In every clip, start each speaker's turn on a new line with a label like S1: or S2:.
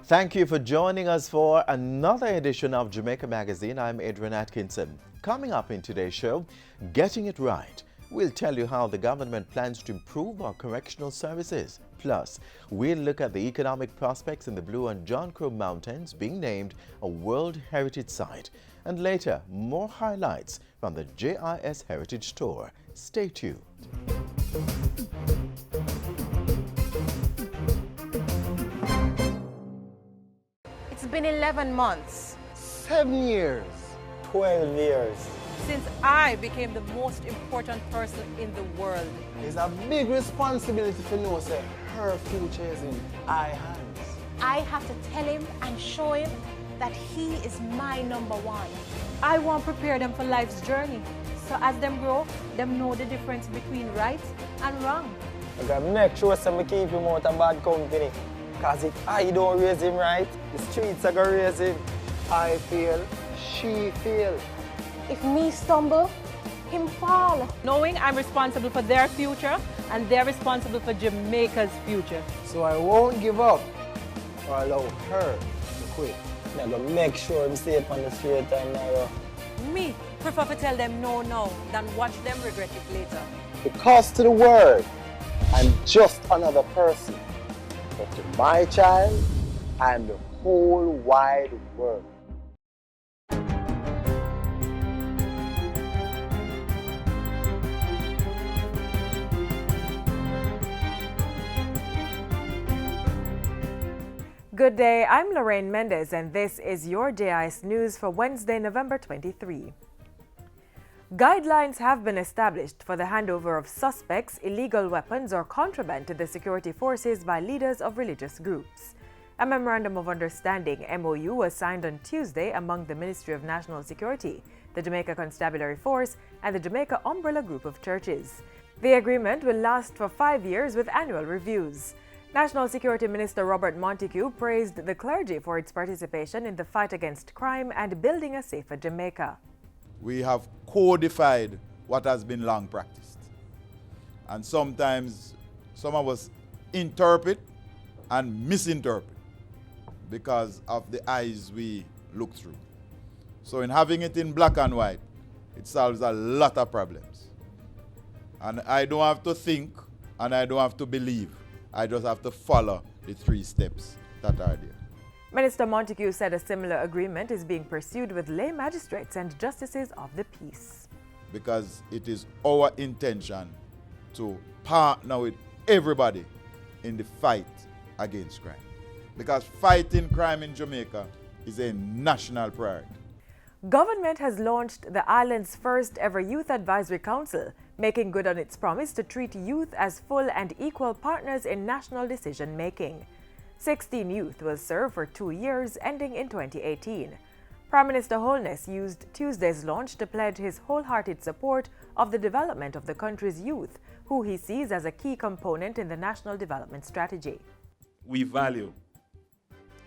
S1: Thank you for joining us for another edition of Jamaica Magazine. I'm Adrian Atkinson. Coming up in today's show, Getting It Right. We'll tell you how the government plans to improve our correctional services. Plus, we'll look at the economic prospects in the Blue and John Crow Mountains being named a World Heritage Site. And later, more highlights from the JIS Heritage Tour. Stay tuned.
S2: It's been 11 months.
S3: 7 years.
S4: 12 years.
S2: Since I became the most important person in the world.
S3: It's a big responsibility to know that her future is in our hands.
S2: I have to tell him and show him that he is my number one. I want to prepare them for life's journey. So as them grow, them know the difference between right and wrong.
S4: I gotta make sure some keep him out of bad company. Cause if I don't raise him right, the streets are gonna raise him.
S3: I feel, she feel.
S2: If me stumble, him fall. Knowing I'm responsible for their future and they're responsible for Jamaica's future.
S3: So I won't give up or allow her to quit.
S4: I gotta make sure I'm safe on the straight and narrow.
S2: Me prefer to tell them no now than watch them regret it later.
S3: Because to the world, I'm just another person. But to my child, I'm the whole wide world.
S5: Good day, I'm Lorraine Mendez and this is your JIS News for Wednesday, November 23. Guidelines have been established for the handover of suspects, illegal weapons or contraband to the security forces by leaders of religious groups. A Memorandum of Understanding (MOU) was signed on Tuesday among the Ministry of National Security, the Jamaica Constabulary Force and the Jamaica Umbrella Group of Churches. The agreement will last for 5 years with annual reviews. National Security Minister Robert Montego praised the clergy for its participation in the fight against crime and building a safer Jamaica.
S6: We have codified what has been long practiced. And sometimes some of us interpret and misinterpret because of the eyes we look through. So in having it in black and white, it solves a lot of problems. And I don't have to think and I don't have to believe. I just have to follow the 3 steps that are there.
S5: Minister Montego said a similar agreement is being pursued with lay magistrates and justices of the peace.
S6: Because it is our intention to partner with everybody in the fight against crime. Because fighting crime in Jamaica is a national priority.
S5: Government has launched the island's first ever Youth Advisory Council, making good on its promise to treat youth as full and equal partners in national decision-making. 16 youth will serve for 2 years, ending in 2018. Prime Minister Holness used Tuesday's launch to pledge his wholehearted support of the development of the country's youth, who he sees as a key component in the national development strategy.
S7: We value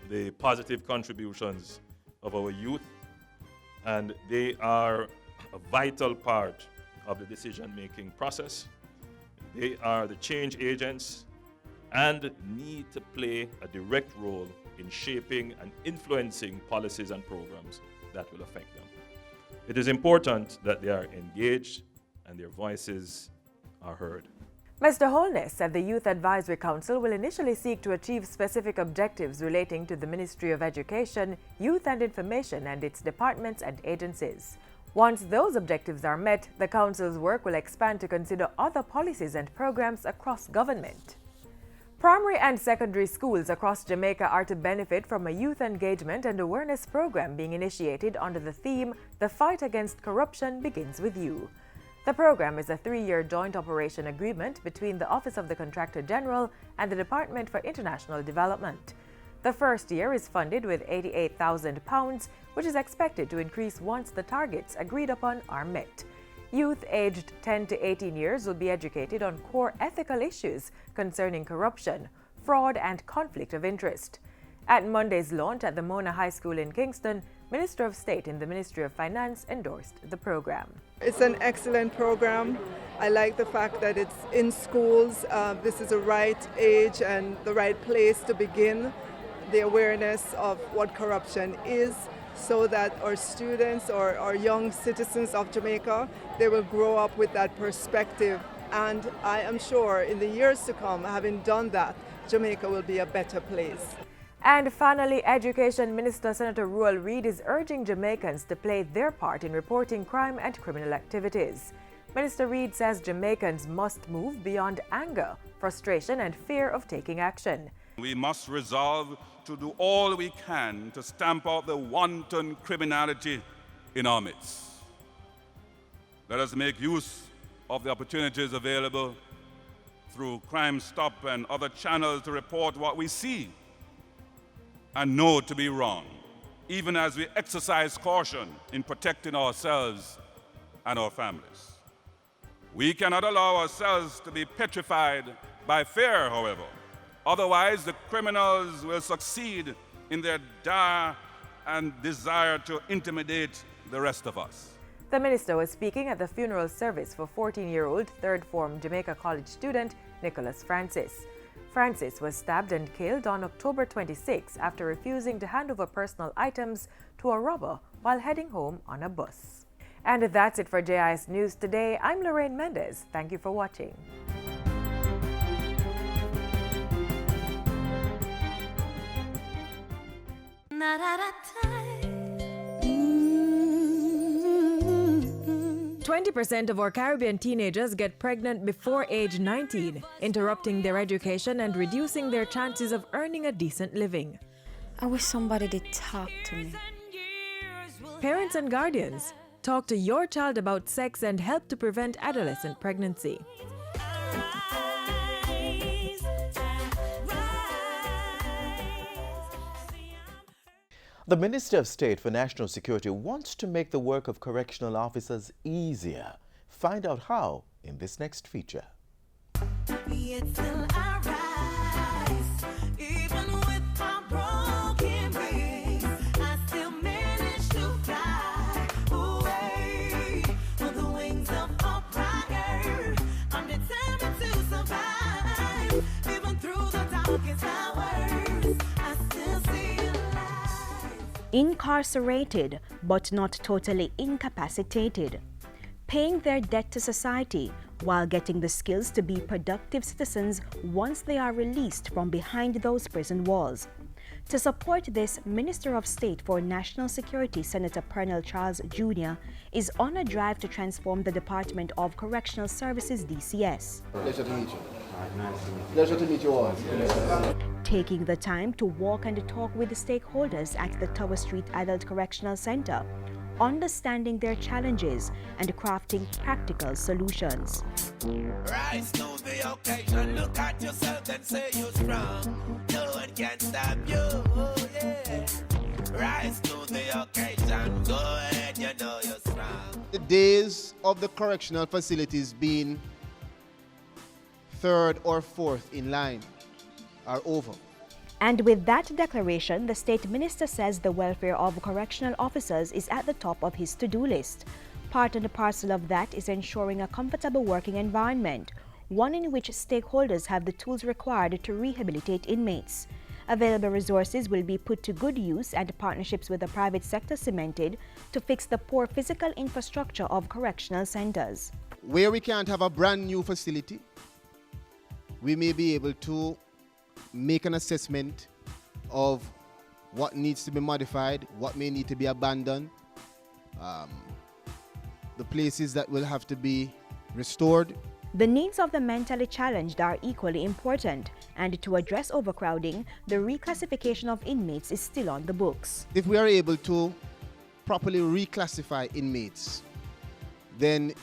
S7: the positive contributions of our youth, and they are a vital part of the decision-making process. They are the change agents and need to play a direct role in shaping and influencing policies and programs that will affect them. It is important that they are engaged and their voices are heard.
S5: Mr. Holness said the Youth Advisory Council will initially seek to achieve specific objectives relating to the Ministry of Education, Youth and Information and its departments and agencies. Once those objectives are met, the Council's work will expand to consider other policies and programs across government. Primary and secondary schools across Jamaica are to benefit from a youth engagement and awareness program being initiated under the theme, "The Fight Against Corruption Begins With You." The program is a 3-year joint operation agreement between the Office of the Contractor General and the Department for International Development. The first year is funded with £88,000, which is expected to increase once the targets agreed upon are met. Youth aged 10 to 18 years will be educated on core ethical issues concerning corruption, fraud, and conflict of interest. At Monday's launch at the Mona High School in Kingston, Minister of State in the Ministry of Finance endorsed the program.
S8: It's an excellent program. I like the fact that it's in schools. This is the right age and the right place to begin the awareness of what corruption is, so that our students or our young citizens of Jamaica, they will grow up with that perspective. And I am sure in the years to come, having done that, Jamaica will be a better place.
S5: And finally, Education Minister Senator Ruel Reid is urging Jamaicans to play their part in reporting crime and criminal activities. Minister Reid says Jamaicans must move beyond anger, frustration, and fear of taking action.
S9: We must resolve to do all we can to stamp out the wanton criminality in our midst. Let us make use of the opportunities available through Crime Stop and other channels to report what we see and know to be wrong, even as we exercise caution in protecting ourselves and our families. We cannot allow ourselves to be petrified by fear, however. Otherwise, the criminals will succeed in their dire and desire to intimidate the rest of us.
S5: The minister was speaking at the funeral service for 14-year-old third form Jamaica College student Nicholas Francis. Francis was stabbed and killed on October 26 after refusing to hand over personal items to a robber while heading home on a bus. And that's it for JIS News today. I'm Lorraine Mendez. Thank you for watching.
S10: Not at a time.
S5: 20% of our Caribbean teenagers get pregnant before age 19, interrupting their education and reducing their chances of earning a decent living.
S10: I wish somebody did talk to me.
S5: Parents and guardians, talk to your child about sex and help to prevent adolescent pregnancy.
S1: The Minister of State for National Security wants to make the work of correctional officers easier. Find out how in this next feature.
S11: Incarcerated but not totally incapacitated, paying their debt to society while getting the skills to be productive citizens once they are released from behind those prison walls. To support this, Minister of State for National Security Senator Pernell Charles Jr. is on a drive to transform the Department of Correctional Services DCS.
S3: Pleasure to meet you. Pleasure to meet you all.
S11: Taking the time to walk and talk with the stakeholders at the Tower Street Adult Correctional Center, understanding their challenges and crafting practical solutions.
S12: Rise to the occasion, look at yourself and say you're strong. No one can stop you, yeah. Rise to the occasion, go ahead, you know you're strong.
S13: The days of the correctional facilities being third or fourth in line are over.
S11: And with that declaration, the State Minister says the welfare of correctional officers is at the top of his to-do list. Part and parcel of that is ensuring a comfortable working environment, one in which stakeholders have the tools required to rehabilitate inmates. Available resources will be put to good use and partnerships with the private sector cemented to fix the poor physical infrastructure of correctional centers.
S13: Where we can't have a brand new facility, we may be able to make an assessment of what needs to be modified, what may need to be abandoned, the places that will have to be restored.
S11: The needs of the mentally challenged are equally important, and to address overcrowding, the reclassification of inmates is still on the books.
S13: If we are able to properly reclassify inmates, then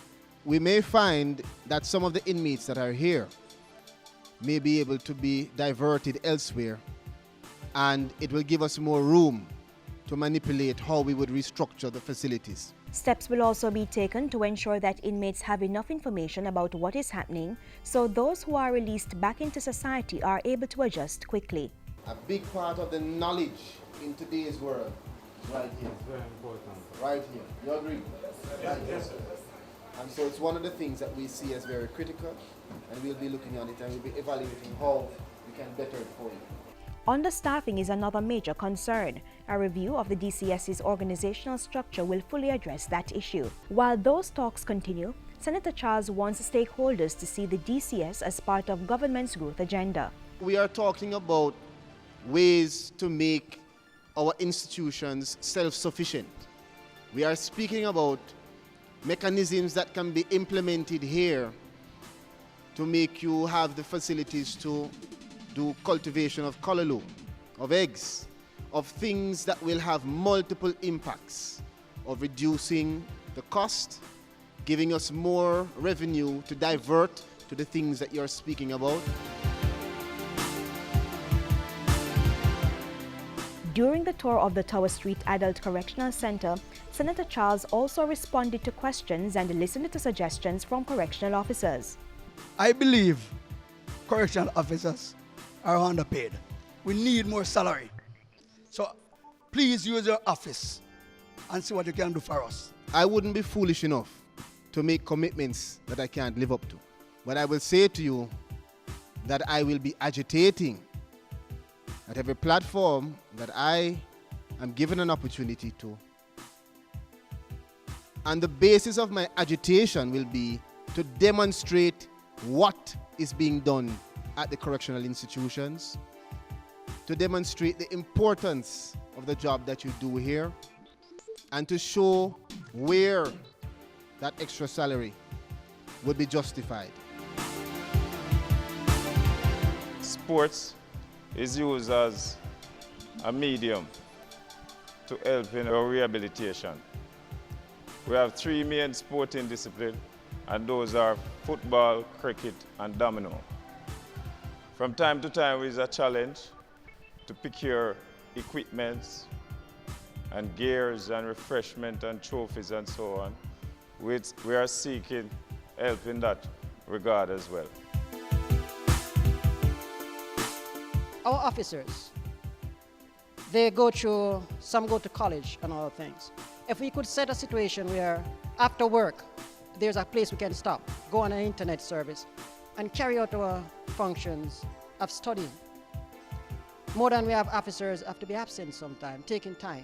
S13: we may find that some of the inmates that are here may be able to be diverted elsewhere, and it will give us more room to manipulate how we would restructure the facilities.
S11: Steps will also be taken to ensure that inmates have enough information about what is happening, so those who are released back into society are able to adjust quickly.
S13: A big part of the knowledge in today's world is right here.
S14: It's very important.
S13: Right here. You agree? Right here. And so it's one of the things that we see as very critical, and we'll be looking on it and we'll be evaluating how we can better it for you.
S11: Understaffing is another major concern. A review of the DCS's organizational structure will fully address that issue. While those talks continue, Senator Charles wants stakeholders to see the DCS as part of government's growth agenda.
S13: We are talking about ways to make our institutions self-sufficient. We are speaking about mechanisms that can be implemented here to make you have the facilities to do cultivation of callaloo, of eggs, of things that will have multiple impacts of reducing the cost, giving us more revenue to divert to the things that you're speaking about.
S11: During the tour of the Tower Street Adult Correctional Center, Senator Charles also responded to questions and listened to suggestions from correctional officers.
S14: I believe correctional officers are underpaid. We need more salary. So please use your office and see what you can do for us.
S13: I wouldn't be foolish enough to make commitments that I can't live up to. But I will say to you that I will be agitating at every platform that I am given an opportunity to. And the basis of my agitation will be to demonstrate what is being done at the correctional institutions, to demonstrate the importance of the job that you do here, and to show where that extra salary would be justified.
S15: Sports is used as a medium to help in our rehabilitation. We have 3 main sporting disciplines, and those are football, cricket, and domino. From time to time, it's a challenge to procure equipment and gears and refreshment and trophies and so on. We are seeking help in that regard as well.
S16: Our officers, some go to college and all things. If we could set a situation where after work, there's a place we can stop, go on an internet service, and carry out our functions of studying. More than we have officers have to be absent sometime, taking time.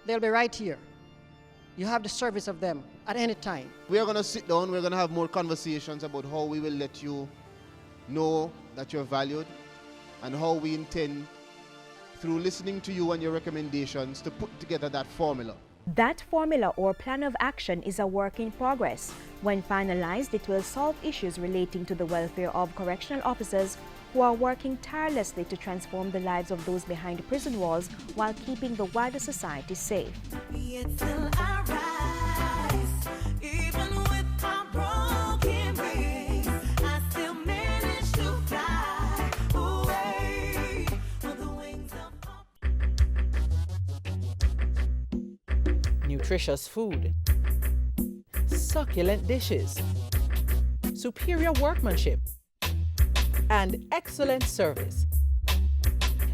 S16: They'll be right here. You have the service of them at any time.
S13: We are going to sit down, we're going to have more conversations about how we will let you know that you're valued, and how we intend, through listening to you and your recommendations, to put together that formula.
S11: That formula or plan of action is a work in progress. When finalized, it will solve issues relating to the welfare of correctional officers who are working tirelessly to transform the lives of those behind prison walls while keeping the wider society safe.
S17: Nutritious food, succulent dishes, superior workmanship, and excellent service.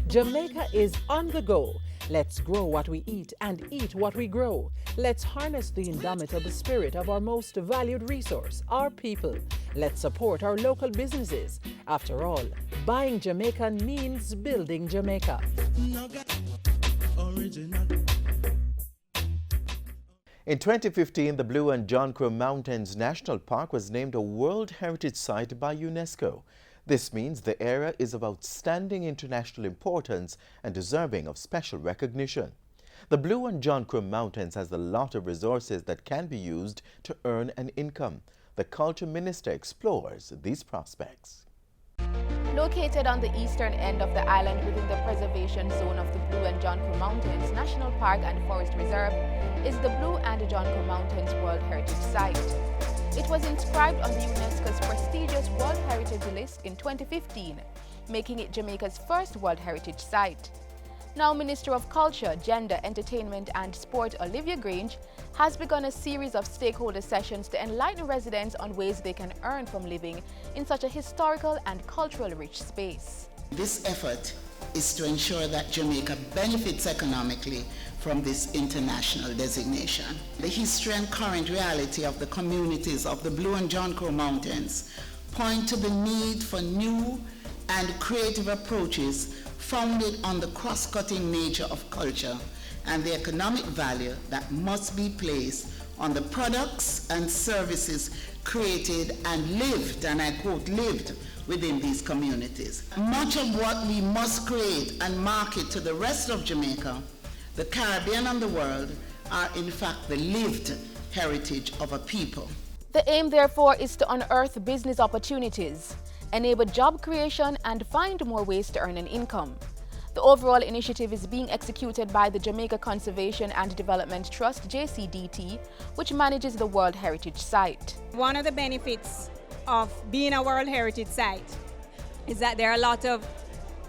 S17: Jamaica is on the go. Let's grow what we eat and eat what we grow. Let's harness the indomitable spirit of our most valued resource, our people. Let's support our local businesses. After all, buying Jamaican means building Jamaica.
S1: In 2015, the Blue and John Crow Mountains National Park was named a World Heritage Site by UNESCO. This means the area is of outstanding international importance and deserving of special recognition. The Blue and John Crow Mountains has a lot of resources that can be used to earn an income. The Culture Minister explores these prospects.
S18: Located on the eastern end of the island within the preservation zone of the Blue and John Crow Mountains National Park and Forest Reserve is the Blue and John Crow Mountains World Heritage Site. It was inscribed on the UNESCO's prestigious World Heritage List in 2015, making it Jamaica's first World Heritage Site. Now Minister of Culture, Gender, Entertainment and Sport Olivia Grange has begun a series of stakeholder sessions to enlighten residents on ways they can earn from living in such a historical and culturally rich space.
S19: This effort is to ensure that Jamaica benefits economically from this international designation. The history and current reality of the communities of the Blue and John Crow Mountains point to the need for new and creative approaches founded on the cross-cutting nature of culture and the economic value that must be placed on the products and services created and lived, and I quote, lived within these communities. Much of what we must create and market to the rest of Jamaica, the Caribbean and the world are in fact the lived heritage of a people.
S18: The aim, therefore, is to unearth business opportunities, enable job creation, and find more ways to earn an income. The overall initiative is being executed by the Jamaica Conservation and Development Trust, JCDT, which manages the World Heritage Site.
S20: One of the benefits of being a World Heritage Site is that there are a lot of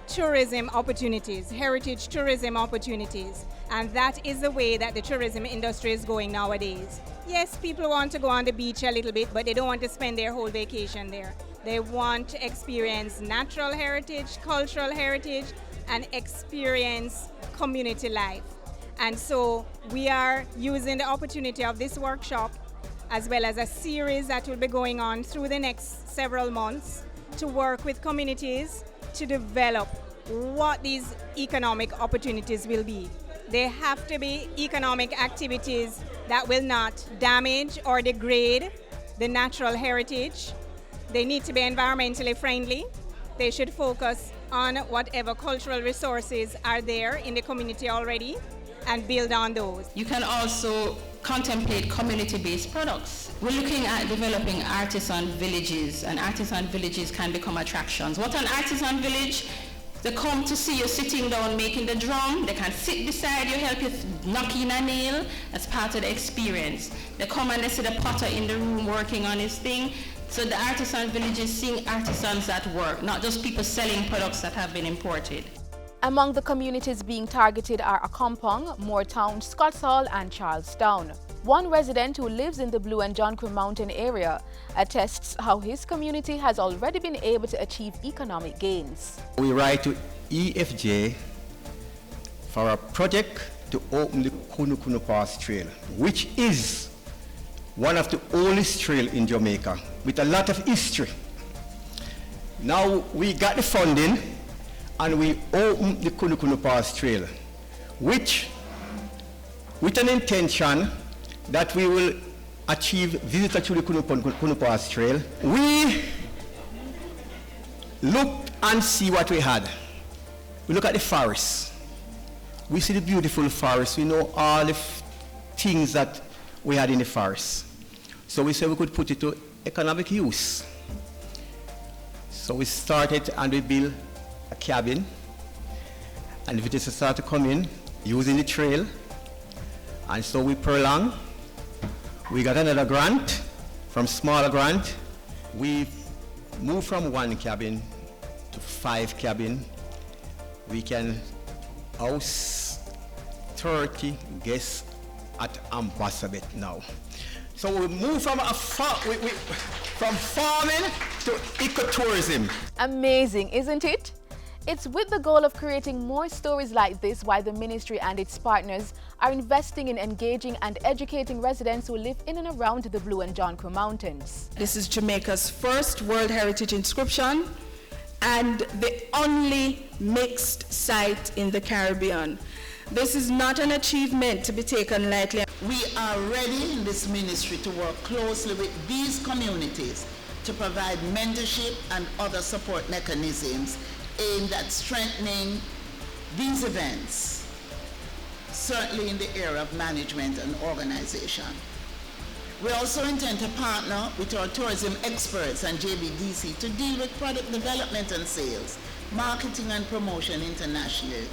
S20: tourism opportunities, heritage tourism opportunities, and that is the way that the tourism industry is going nowadays. Yes, people want to go on the beach a little bit, but they don't want to spend their whole vacation there. They want to experience natural heritage, cultural heritage, and experience community life. And so we are using the opportunity of this workshop as well as a series that will be going on through the next several months to work with communities to develop what these economic opportunities will be. They have to be economic activities that will not damage or degrade the natural heritage. They need to be environmentally friendly. They should focus on whatever cultural resources are there in the community already and build on those.
S21: You can also contemplate community-based products. We're looking at developing artisan villages, and artisan villages can become attractions. What an artisan village? They come to see you sitting down making the drum. They can sit beside you, help you knocking a nail as part of the experience. They come and they see the potter in the room working on his thing. So the artisan villages seeing artisans at work, not just people selling products that have been imported.
S18: Among the communities being targeted are Accompong, Moortown, Scotts Hall, and Charlestown. One resident who lives in the Blue and John Crow Mountain area attests how his community has already been able to achieve economic gains.
S22: We write to EFJ for a project to open the Kunu Pass Trail, which is one of the oldest trails in Jamaica with a lot of history. Now we got the funding and we opened the Kunu Pass Trail, which with an intention that we will achieve visitor to the Kunu Pass Trail. We looked and see what we had. We look at the forest. We see the beautiful forest. We know all the things that we had in the forest. So we said we could put it to economic use. So we started and we built a cabin, and visitors started to come in using the trail. And so we prolonged. We got another grant from smaller grant. We moved from 1 cabin to 5 cabin. We can house 30 guests at Ambassador now. So we moved from from farming to ecotourism.
S18: Amazing, isn't it? It's with the goal of creating more stories like this why the ministry and its partners are investing in engaging and educating residents who live in and around the Blue and John Crow Mountains.
S23: This is Jamaica's first World Heritage inscription and the only mixed site in the Caribbean. This is not an achievement to be taken lightly.
S19: We are ready in this ministry to work closely with these communities to provide mentorship and other support mechanisms aimed at strengthening these events, certainly in the area of management and organization. We also intend to partner with our tourism experts and JBDC to deal with product development and sales, marketing and promotion internationally,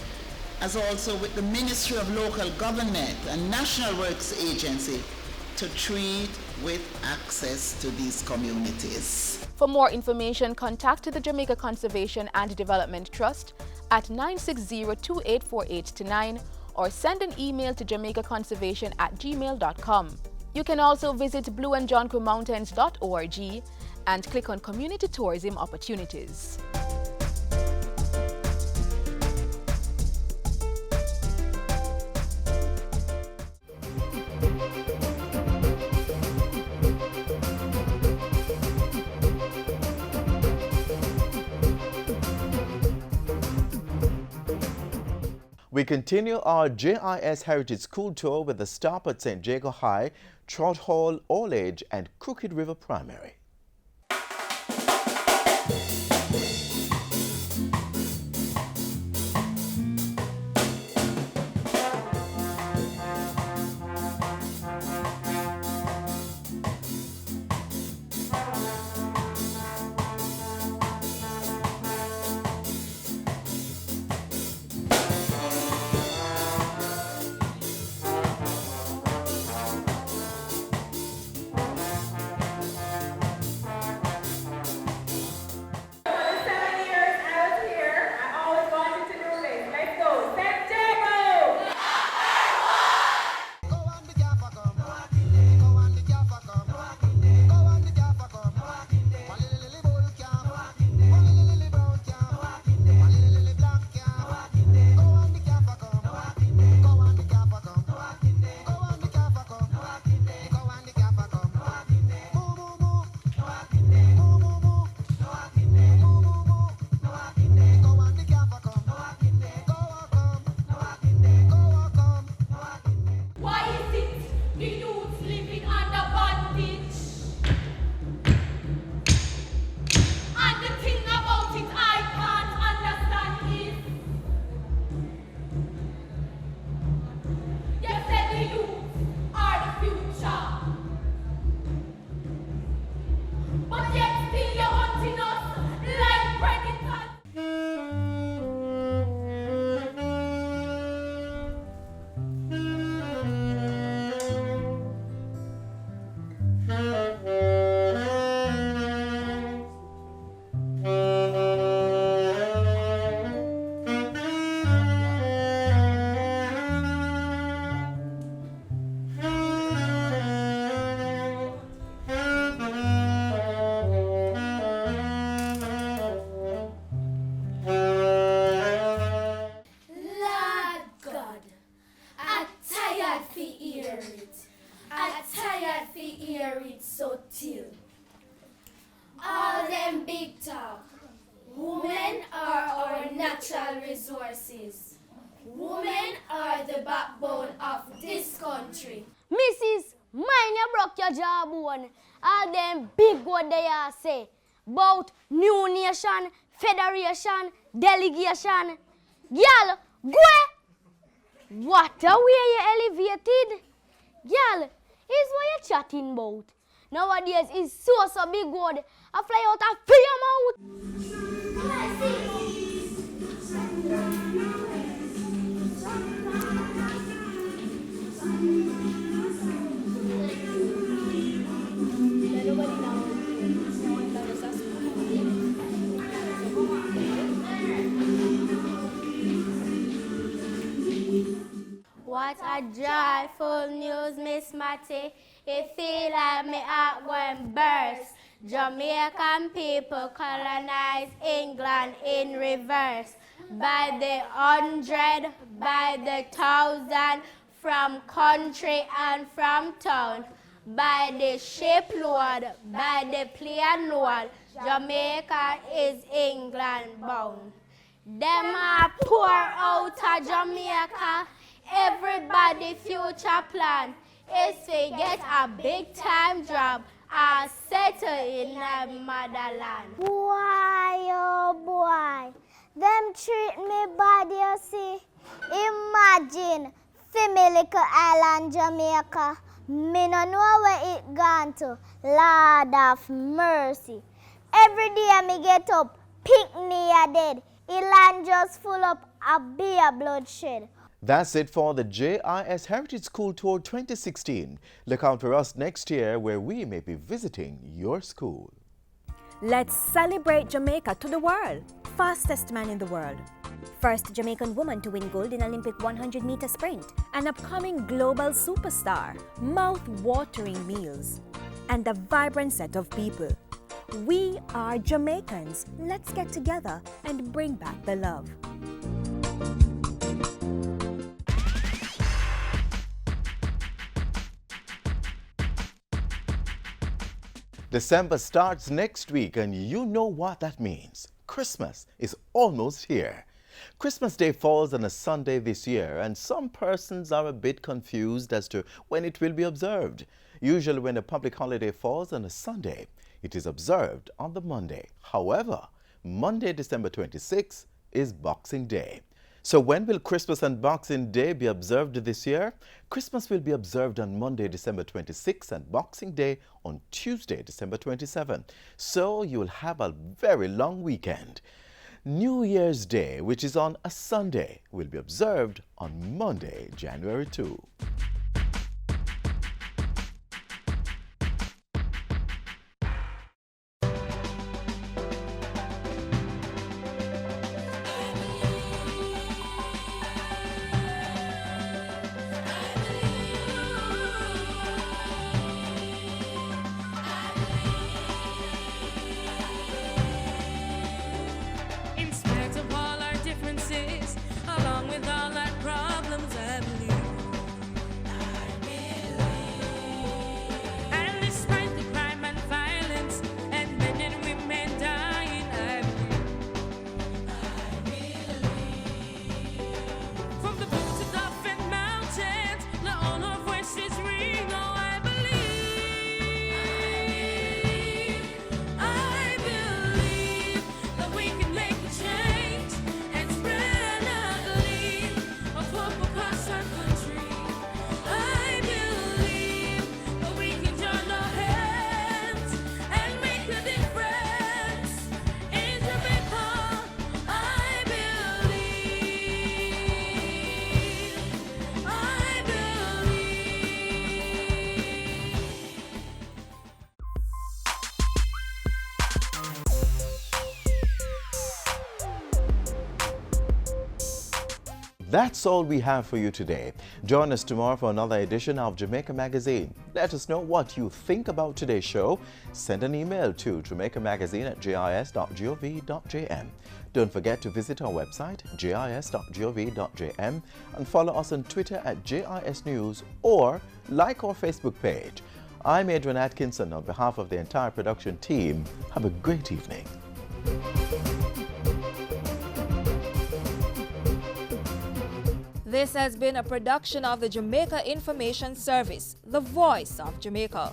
S19: as also with the Ministry of Local Government and National Works Agency to treat with access to these communities.
S18: For more information, contact the Jamaica Conservation and Development Trust at 960-2848-9 or send an email to jamaicaconservation@gmail.com. You can also visit blueandjohncrowmountains.org and click on Community Tourism Opportunities.
S1: We continue our JIS Heritage School Tour with a stop at St. Jago High, Trout Hall, All Age and Crooked River Primary.
S2: All them big talk. Women are our natural resources. Women are the backbone of this country.
S4: Mrs. Mind you broke your jawbone. All them big what they are say about new nation, federation, delegation. Girl, go! What a way you elevated. Girl, is what you're chatting about. Nowadays is so big word. I fly out of your mouth. What a joyful news, Miss Matty. It feel like me heart going burst. Jamaican people colonize England in reverse. By the 100, by the 1,000, from country and from town. By the shipload, by the plane load, Jamaica is England bound. Them are pour out of Jamaica. Everybody future plan is to get a big time job and settle in the motherland.
S6: Boy, oh boy, them treat me bad, you see. Imagine, for me little island Jamaica, me no know where it gone to. Lord of mercy. Every day me get up, pick me a dead. Land just full up a beer bloodshed.
S1: That's it for the JIS Heritage School Tour 2016. Look out for us next year where we may be visiting your school.
S11: Let's celebrate Jamaica to the world. Fastest man in the world. First Jamaican woman to win gold in Olympic 100-meter sprint. An upcoming global superstar. Mouth-watering meals. And a vibrant set of people. We are Jamaicans. Let's get together and bring back the love.
S1: December starts next week and you know what that means. Christmas is almost here. Christmas Day falls on a Sunday this year, and some persons are a bit confused as to when it will be observed. Usually when a public holiday falls on a Sunday, it is observed on the Monday. However, Monday, December 26th is Boxing Day. So when will Christmas and Boxing Day be observed this year? Christmas will be observed on Monday, December 26th, and Boxing Day on Tuesday, December 27th. So you will have a very long weekend. New Year's Day, which is on a Sunday, will be observed on Monday, January 2. That's all we have for you today. Join us tomorrow for another edition of Jamaica Magazine. Let us know what you think about today's show. Send an email to jamaicamagazine@jis.gov.jm. Don't forget to visit our website, jis.gov.jm, and follow us on Twitter @JIS News or like our Facebook page. I'm Adrian Atkinson. On behalf of the entire production team, have a great evening.
S7: This has been a production of the Jamaica Information Service, the voice of Jamaica.